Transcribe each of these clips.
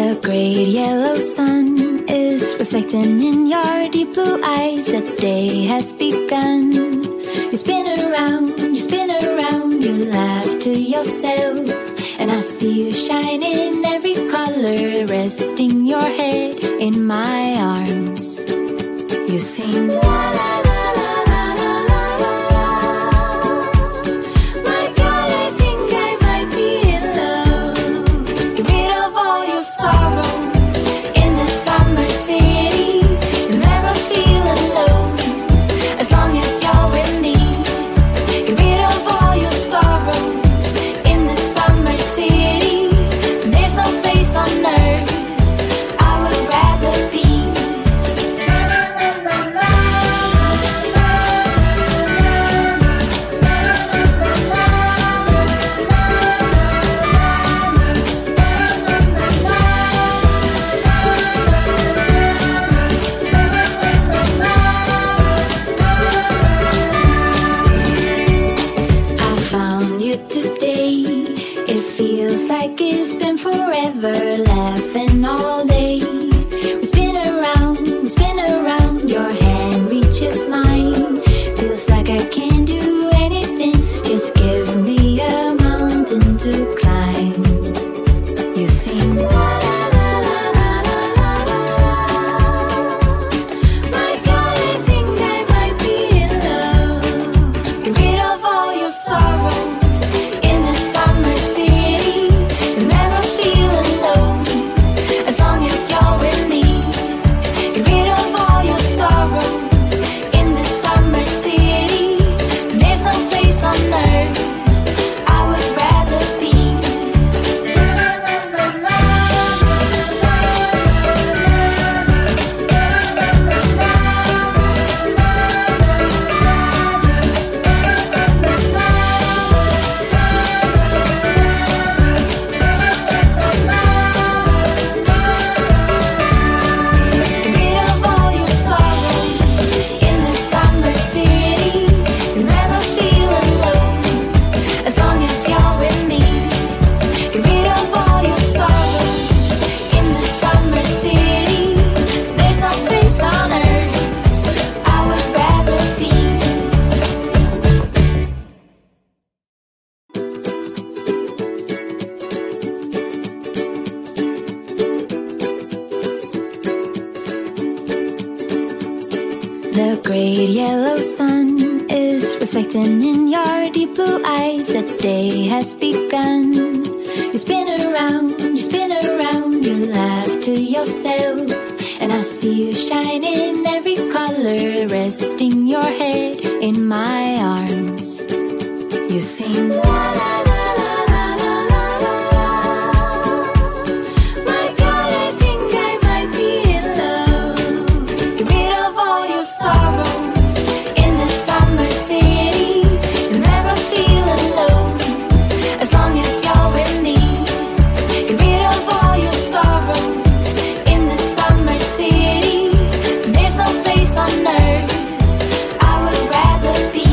The great yellow sun is reflecting in your deep blue eyes. The day has begun. You spin around, you laugh to yourself. And I see you shine in every color, resting your head in my arms. You sing la la la la la la la la. My God, I think I might be in love. Get rid of all your sorrows in the summer city. You'll never feel alone as long as you're with me. Get rid of all your sorrows in the summer city. There's no place on earth I would rather be. Like it's been forever, laughing all day. We spin around, your hand reaches mine. Feels like I can't do anything, just give me a mountain to climb. You sing la la la la la la la la. My God, I think I might be in love. Get rid of all your sorrows in the summer city. Never feel alone as long as you're with me. Get rid of all your sorrows in the summer city. There's no place on earth I would rather be. The great yellow sun is reflecting in your deep blue eyes. The day has begun. You spin around, you laugh to yourself. And I see you shine in every color, resting your head in my arms. You sing la la la la la la la la. My God, I think I might be in love. Get rid of all your sorrows in the summer city. You'll never feel alone as long as you're with me. Get rid of all your sorrows in the summer city. There's no place on earth I would rather be.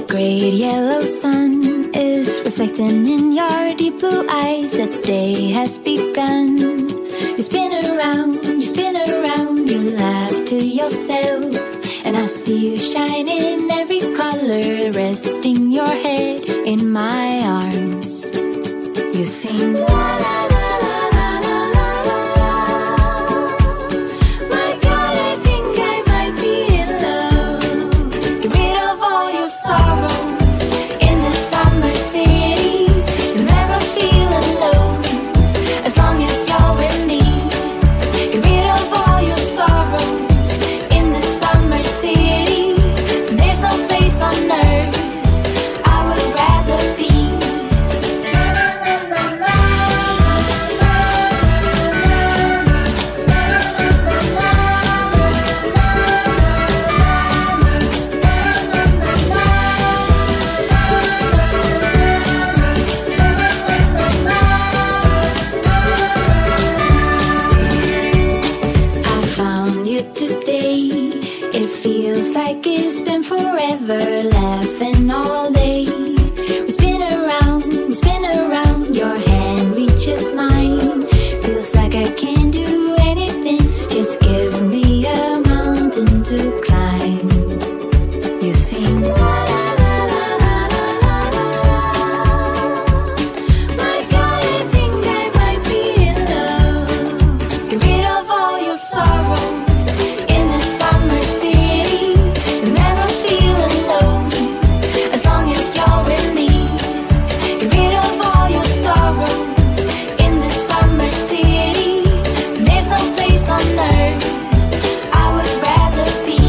The great yellow sun is reflecting in your deep blue eyes. The day has begun. You spin around, you laugh to yourself. And I see you shine in every color, resting your head in my arms. You sing la la la la la la la la. My God, I think I might be in love. Get rid of all your sorrows in the summer city. You'll never feel alone as long as you're with me. Get rid of all your sorrows in the summer city. There's no place on earth I would rather be. I found you today. It feels like it's been forever, laughing all day. We spin around, your hand reaches mine. Feels like I can't do anything, just give me a mountain to climb. You sing la la la la la la la la. My God, I think I might be in love. Get rid of all your sorrows in the summer city. You'll never feel alone as long as you're with me. Get rid of all your sorrows in the summer city. There's no place on earth I would rather be.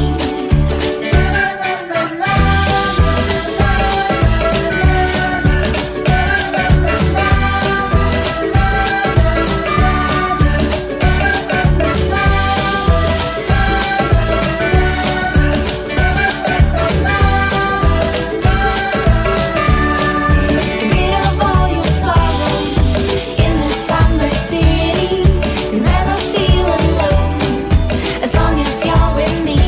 Get rid of all your sorrows in the summer city. You'll never feel alone as long as you're with me.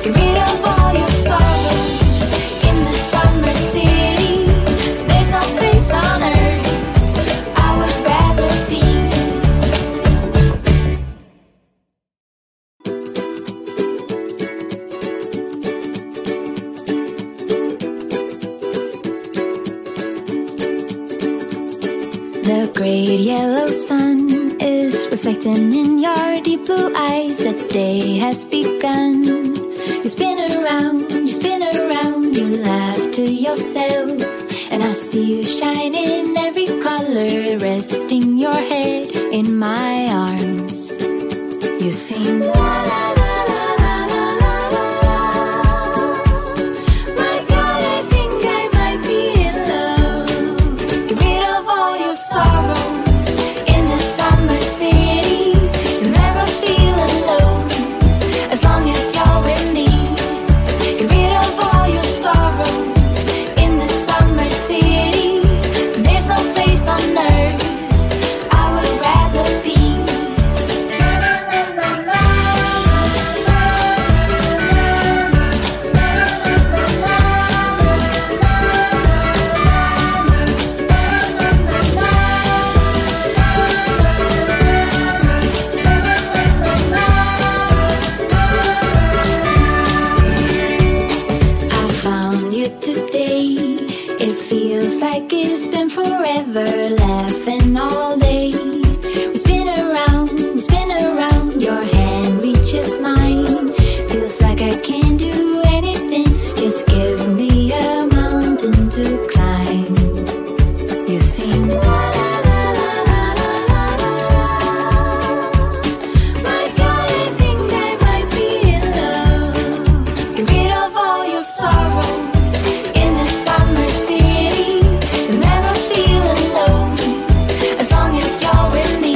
Get rid of all your sorrows in the summer city. There's no place on earth I would rather be. The great yellow sun is reflecting in your deep blue eyes. The day has begun. You spin around, you laugh to yourself. And I see you shine in every color, resting your head in my arms. You sing la la la la la la la la. My God, I think I might be in love. Get rid of all your sorrows in the summer city. You'll never feel alone as long as you're with me. Get rid of all your sorrows in the summer city. There's no place on earth I would rather be. I found you today. It feels like it's been forever, laughing all day. We spin around, your hand reaches mine. Feels like I can't do anything, just give me a mountain to climb. You sing la la la la la la la la. My God, I think I might be in love. Get rid of all your sorrows in the summer city. You'll never feel alone as long as you're with me.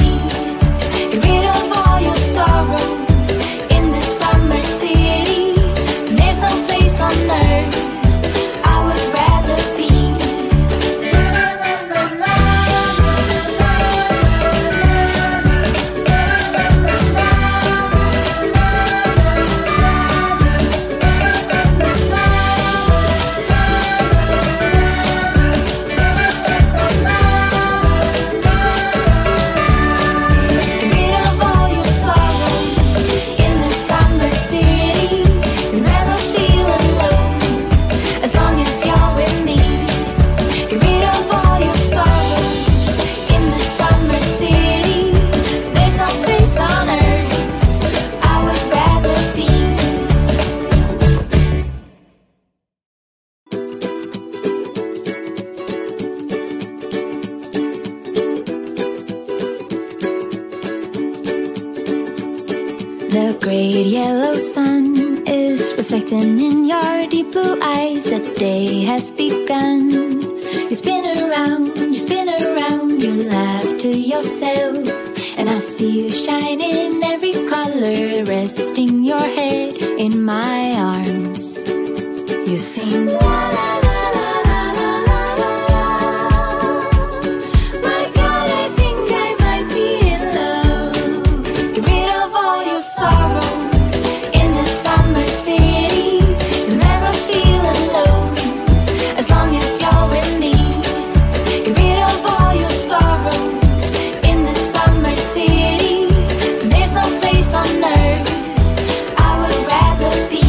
Get rid of all your sorrows in the The great yellow sun is reflecting in your deep blue eyes. The day has begun. You spin around, you laugh to yourself. And I see you shine in every color, resting your head in my arms. You sing la la la la la la la la. My God, I think I might be in love. Get rid of all your sorrows in the summer city. You'll never feel alone as long as you're with me. Get rid of all your sorrows in the summer city. There's no place on earth I would rather be.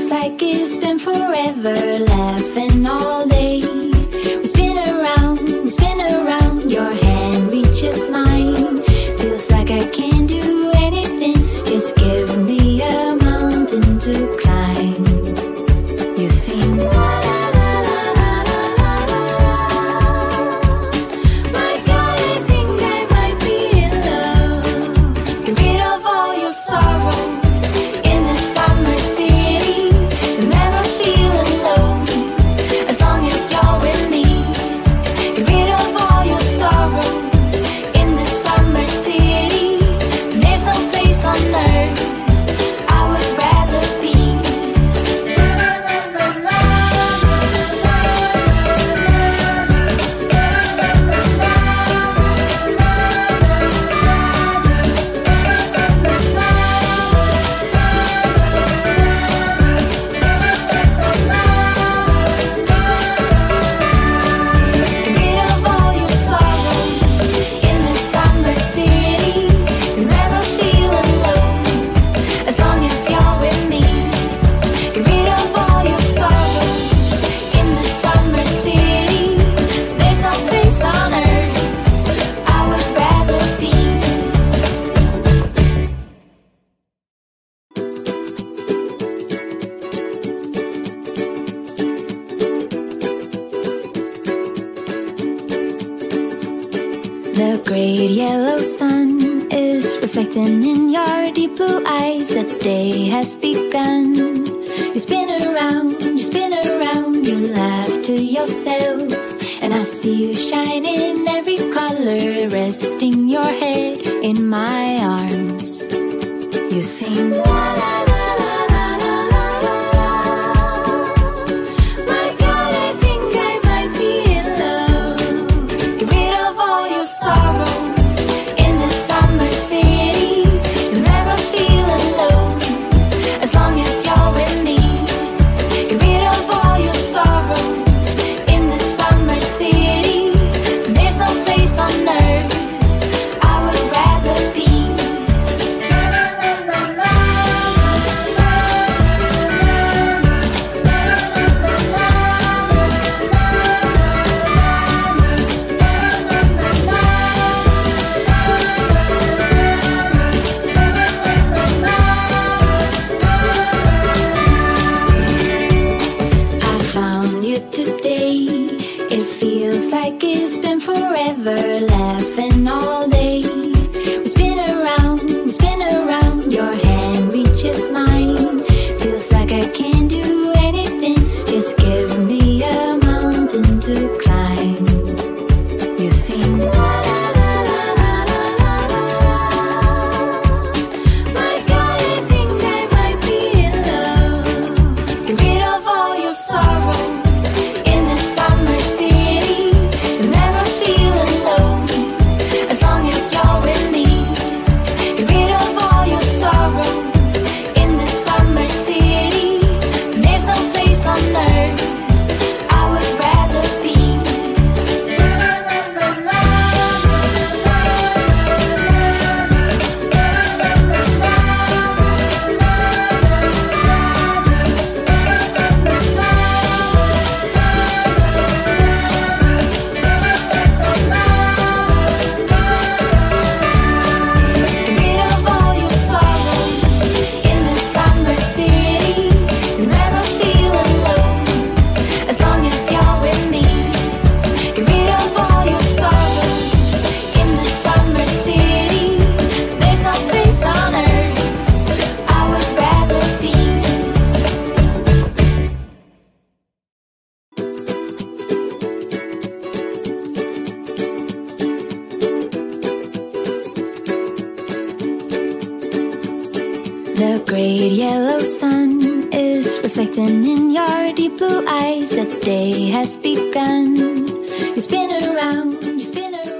Like it's been forever, laughing all day. We spin around, your hand reaches mine. Feels like I can't do anything, just give me a mountain to climb. You sing la la la la la la la la. My God, I think I might be in love. Get rid of all your sorrows in the summer city. You'll never feel alone as long as you're with me. Get rid of all your sorrows in the summer city. There's no place on earth I would rather be. The great yellow sun is reflecting in your deep blue eyes. The day has begun. You spin around, you laugh to yourself. And I see you shine in every color, resting your head in my arms. You sing la la la la la la la la. My God, I think I might be in love. Get rid of all your sorrows in the summer city. You'll never feel alone as long as you're with me. Get rid of all your sorrows in the summer city. There's no place on earth I would rather be. Like it's been forever, laughing all day. We spin around, your hand reaches mine. Feels like I can't do anything, just give me a mountain to climb. You sing la la la la la la la la. My God, I think I might be in love. Get rid of all your sorrows in the summer city. You'll never feel alone as long as you're with me. The great yellow sun is reflecting in your deep blue eyes. The day has begun. You spin around, you spin around.